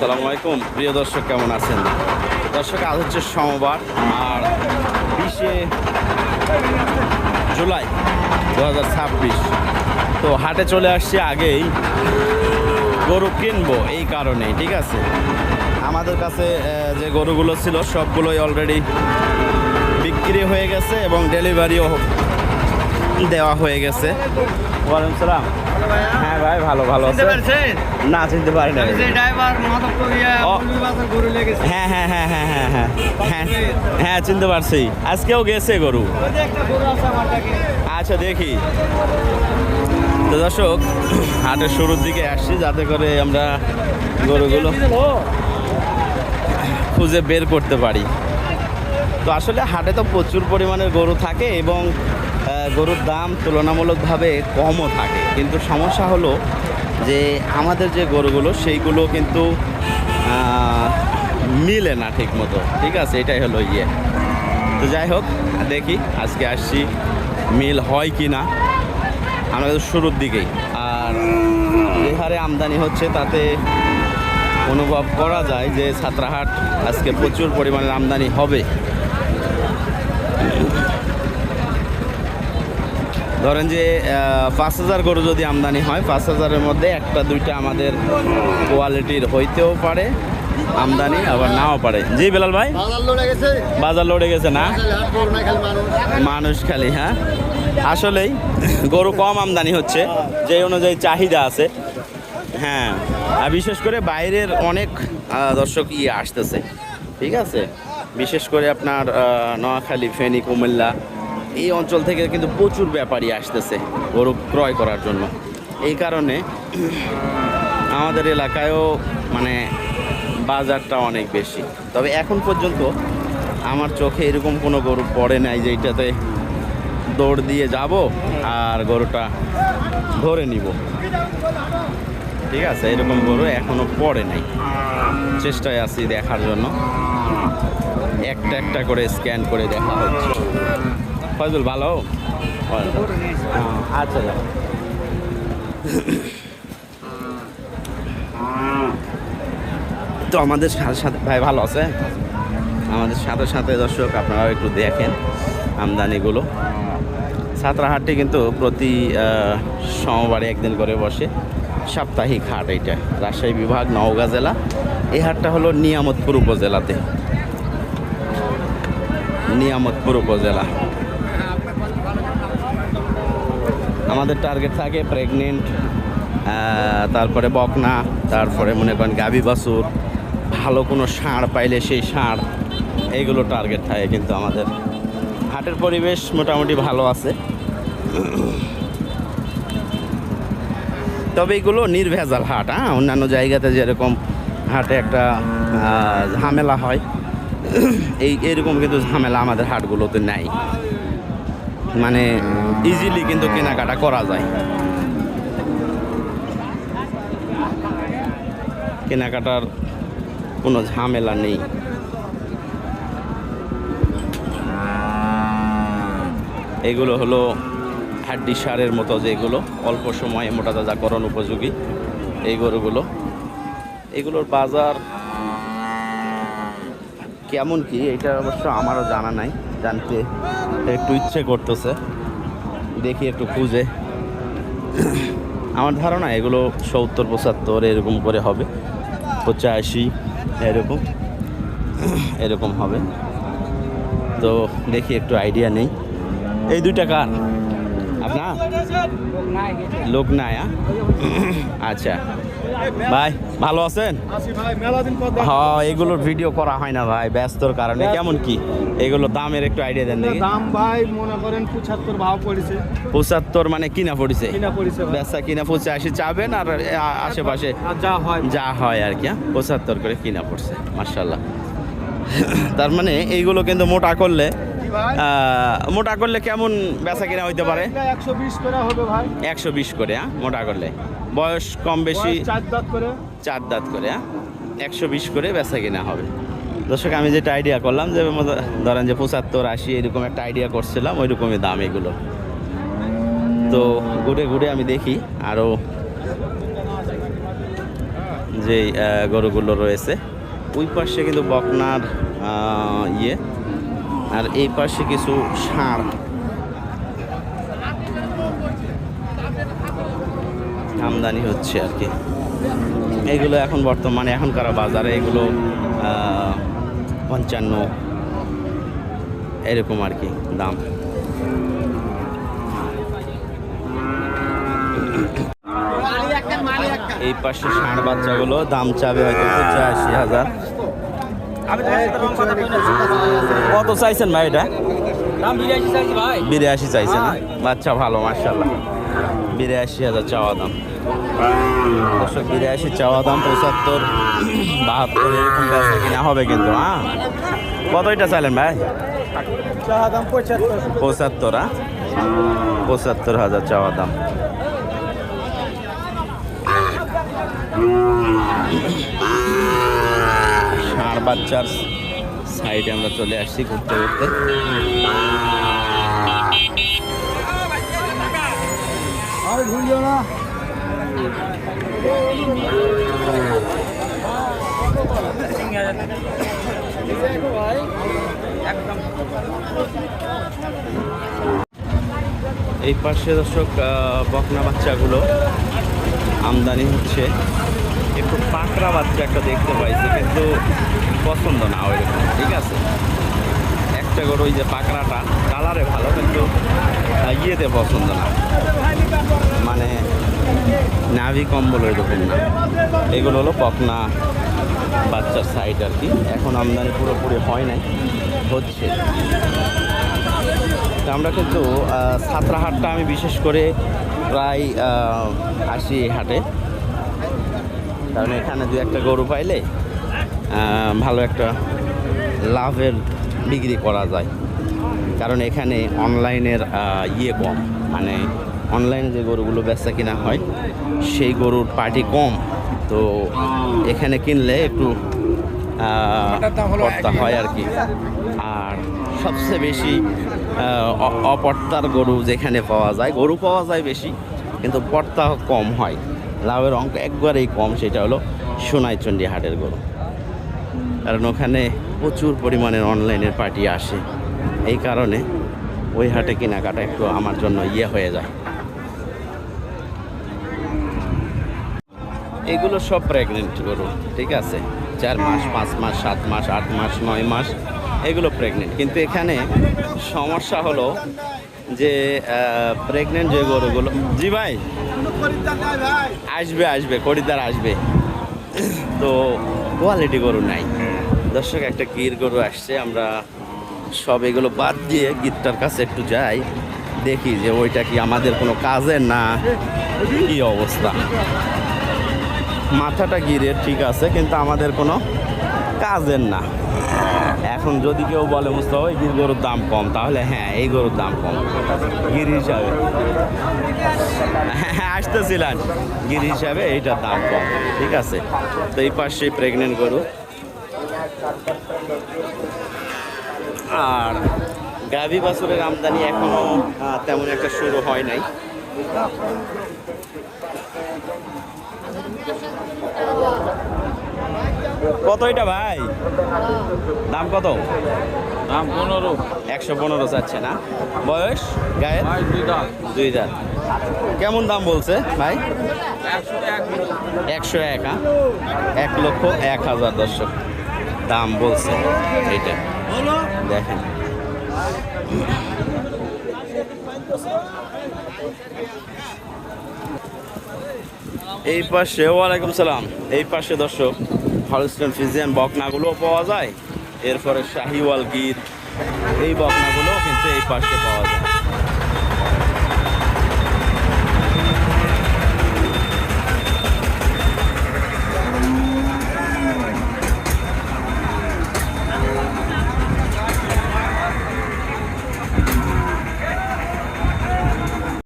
আসসালামু আলাইকুম প্রিয় দর্শক, কেমন আছেন? দর্শক, আজ হচ্ছে সোমবার আর 20শে জুলাই 2026। তো হাটে চলে আসছি আগেই গরু কিনবো এই কারণেই, ঠিক আছে। আমাদের কাছে যে গরুগুলো ছিল সবগুলোই অলরেডি বিক্রি হয়ে গেছে এবং ডেলিভারিও দেওয়া হয়ে গেছে। ওয়ালাইকুম সালাম। হ্যাঁ ভাই, ভালো ভালো আছে। না, চিনতে পারি না। হ্যাঁ হ্যাঁ হ্যাঁ হ্যাঁ হ্যাঁ হ্যাঁ হ্যাঁ হ্যাঁ, চিনতে পারছি। আজকেও গেছে গরু। আচ্ছা, দেখি। তো দর্শক, হাটের শুরুর দিকে আসছি যাতে করে আমরা গরুগুলো খুঁজে বের করতে পারি। তো আসলে হাটে তো প্রচুর পরিমাণের গরু থাকে এবং গরুর দাম তুলনামূলকভাবে কমও থাকে, কিন্তু সমস্যা হলো যে আমাদের যে গরুগুলো সেইগুলো কিন্তু মিলে না ঠিক মতো, ঠিক আছে। এটাই হলো ইয়ে। তো যাই হোক, দেখি আজকে আসছি মিল হয় কি না। আমাদের শুরুর দিকেই আর যে হারে আমদানি হচ্ছে তাতে অনুভব করা যায় যে ছাত্রাহাট আজকে প্রচুর পরিমাণের আমদানি হবে। ধরেন যে 5,000 গরু যদি আমদানি হয়, 5,000-এর মধ্যে একটা দুইটা আমাদের কোয়ালিটির হইতেও পারে আমদানি, আবার নাও পারে। জি বেলাল ভাই, বাজার লড়ে গেছে না? মানুষ খালি, হ্যাঁ আসলেই গরু কম আমদানি হচ্ছে যে অনুযায়ী চাহিদা আছে। হ্যাঁ, আর বিশেষ করে বাইরের অনেক দর্শক আসতেছে, ঠিক আছে। বিশেষ করে আপনার নোয়াখালী, ফেনী, কুমিল্লা এই অঞ্চল থেকে কিন্তু প্রচুর ব্যাপারী আসতেছে গরু ক্রয় করার জন্য। এই কারণে আমাদের এলাকায়ও মানে বাজারটা অনেক বেশি। তবে এখন পর্যন্ত আমার চোখে এরকম কোনো গরু পড়ে নাই যে এইটাতে দৌড় দিয়ে যাব আর গরুটা ধরে নিব, ঠিক আছে। এরকম গরু এখনো পড়ে নাই। চেষ্টায় আছি দেখার জন্য, একটা একটা করে স্ক্যান করে দেখা হচ্ছে। ফজল ভালো, আচ্ছা যাও। তো আমাদের সাথে সাথে ভাই ভালো আছে, আমাদের সাথে সাথে দর্শক আপনারাও একটু দেখেন আমদানিগুলো। ছাত্রাহাটটি কিন্তু প্রতি সোমবারে একদিন করে বসে, সাপ্তাহিক হাট। এইটা রাজশাহী বিভাগ, নওগাঁ জেলা। এই হাটটা হলো নিয়ামতপুর উপজেলাতে, নিয়ামতপুর উপজেলা। আমাদের টার্গেট থাকে প্রেগনেন্ট, তারপরে বকনা, তারপরে মনে করেন গাভী বাছুর, ভালো কোনো ষাঁড় পাইলে সেই ষাঁড়, এইগুলো টার্গেট থাকে। কিন্তু আমাদের হাটের পরিবেশ মোটামুটি ভালো আছে, তবে এইগুলো নির্ভেজাল হাট। অন্যান্য জায়গাতে যেরকম হাটে একটা ঝামেলা হয়, এরকম কিন্তু ঝামেলা আমাদের হাটগুলোতে নাই। মানে ইজিলি কিন্তু কেনাকাটা করা যায়, কেনাকাটার কোনো ঝামেলা নেই। এগুলো হলো হাড্ডি সারের মতো, যেগুলো অল্প সময়ে মোটা তাজাকরণ উপযোগী এই গরুগুলো। এগুলোর বাজার কেমন কি এটা অবশ্য আমারও জানা নাই, জানতে একটু ইচ্ছে করতেছে। দেখি একটু খুঁজে। আমার ধারণা এগুলো 70-75 এরকম করে হবে, 85 এরকম এরকম হবে। তো দেখি, একটু আইডিয়া নেই। এই 2 টাকা আপনার লোক নাই? আচ্ছা ভাই, ভালো আছেন? হ্যাঁ, এগুলোর ভিডিও করা হয় না ভাই, ব্যস্তর কারণে। কেমন কি এগুলো দামের একটু আইডিয়া দেন দেখি। দাম ভাই মনে করেন 75 ভাव পড়েছে। 75 মানে কিনা পড়েছে? বেচা কিনা 85 চাবেন, আর আশেপাশে যা হয় আর কি। 75 করে কিনা পড়ছে, মাশাআল্লাহ। তার মানে এইগুলো কিন্তু মোটা করলে কেমন বেচা কিনা হইতে পারে? 120 করে হবে ভাই। 120 করে মোটা করলে। বয়স কম বেশি 4 দাঁত করে, 4 দাঁত করে 120 করে বেচা কিনা হবে। দর্শক, আমি যেটা আইডিয়া করলাম যে ধরেন যে 75-80 এরকম একটা আইডিয়া করছিলাম, ওই রকমই দাম এগুলো। তো ঘুরে ঘুরে আমি দেখি আরও যে গরুগুলো রয়েছে। ওই পাশে কিন্তু বকনার ইয়ে, আর এই পাশে কিছু ষাঁড় আমদানি হচ্ছে আর কি। এগুলো এখন বর্তমানে এখনকার বাজারে এগুলো 55 এরকম আর কি দাম। এই পাশে ষাঁড় বাচ্চাগুলো দাম চাবে হয়তো 85,000। কত চাইছেন ভাই এটা? 82 চাইছেন না? বাচ্চা ভালো মাশাআল্লাহ। 82,000 চাওয়া দাম। 82 চাওয়া দাম, 75 72 এরকম বেচা কিনা হবে কিন্তু। হ্যাঁ, কত এটা চাইলেন ভাই? চাওয়া দাম 75। 75। 75,000 চাওয়া দাম। ষাঁড় বাচ্চার সাইডে আমরা চলে আসছি ঘুরতে ঘুরতে। আর ভুলিও না। এই পাশে দর্শক বকনা বাচ্চাগুলো আমদানি হচ্ছে। একটু পাকড়া বাচ্চা একটা দেখতে পাইছি, কিন্তু পছন্দ না ওইরকম। ঠিক আছে, একটা গরু ওই যে পাকড়াটা কালারে ভালো, কিন্তু ইয়েতে পছন্দ না, মানে নাভি কম্বল ওইরকম না। এগুলো হলো বকনা বাচ্চার সাইড আর কি। এখন আমদানি পুরোপুরি হয় নাই, হচ্ছে। তা আমরা কিন্তু ছাত্রাহাটটা আমি বিশেষ করে প্রায় আসি এই হাটে, কারণ এখানে দু একটা গরু পাইলে ভালো একটা লাভের বিক্রি করা যায়। কারণ এখানে অনলাইনের ইয়ে কম, মানে অনলাইনে যে গরুগুলো বেচা কিনা হয় সেই গরুর পার্টি কম, তো এখানে কিনলে একটু পর্তা হয় আর কি। আর সবচেয়ে বেশি অপর্তার গরু যেখানে পাওয়া যায়, গরু পাওয়া যায় বেশি কিন্তু পর্তা কম হয়, লাভের অঙ্ক একবারেই কম, সেটা হলো সোনাইচন্ডী হাটের গরু। কারণ ওখানে প্রচুর পরিমাণের অনলাইনের পার্টি আসে, এই কারণে ওই হাটে কেনাকাটা একটু আমার জন্য ইয়ে হয়ে যায়। এগুলো সব প্রেগনেন্ট গরু, ঠিক আছে, 4 মাস 5 মাস 7 মাস 8 মাস 9 মাস এগুলো প্রেগনেন্ট। কিন্তু এখানে সমস্যা হলো যে প্রেগনেন্ট যে গরুগুলো, জি ভাই আসবে আসবে খরিদ্দার আসবে, তো কোয়ালিটি গরু নাই। দর্শক একটা গির গরু আসছে, আমরা সব এগুলো বাদ দিয়ে গিরটার কাছে একটু যাই, দেখি যে ওইটা কি আমাদের কোনো কাজের না কি অবস্থা। মাথাটা গিরের ঠিক আছে, কিন্তু আমাদের কোনো কাজের না। এখন যদি কেউ বলে মুস্তাফা এই গির গরুর দাম কম, তাহলে হ্যাঁ এই গরুর দাম কম গির হিসাবে। হ্যাঁ আসতেছিলেন, গির হিসাবে এইটার দাম কম, ঠিক আছে। তো এই পাশে প্রেগনেন্ট গরু, আর গাভী বাছুরের আমদানি এখনো তেমন একটা শুরু হয় নাই। কত এটা ভাই? দাম কত? দাম 15। 115 চাচ্ছে না? বয়স গায়ের? 2 দাঁত। কেমন দাম বলছে ভাই? 101। 1,01,000 দর্শক দাম বলছে এইটা, দেখেন। এই পাশে, ওয়ালাইকুম সালাম, এই পাশে দর্শক হলস্টাইন ফ্রিজিয়ান বকনাগুলোও পাওয়া যায়, এরপরে শাহিওয়াল গির, এই বকনাগুলোও কিন্তু এই পাশে পাওয়া যায়।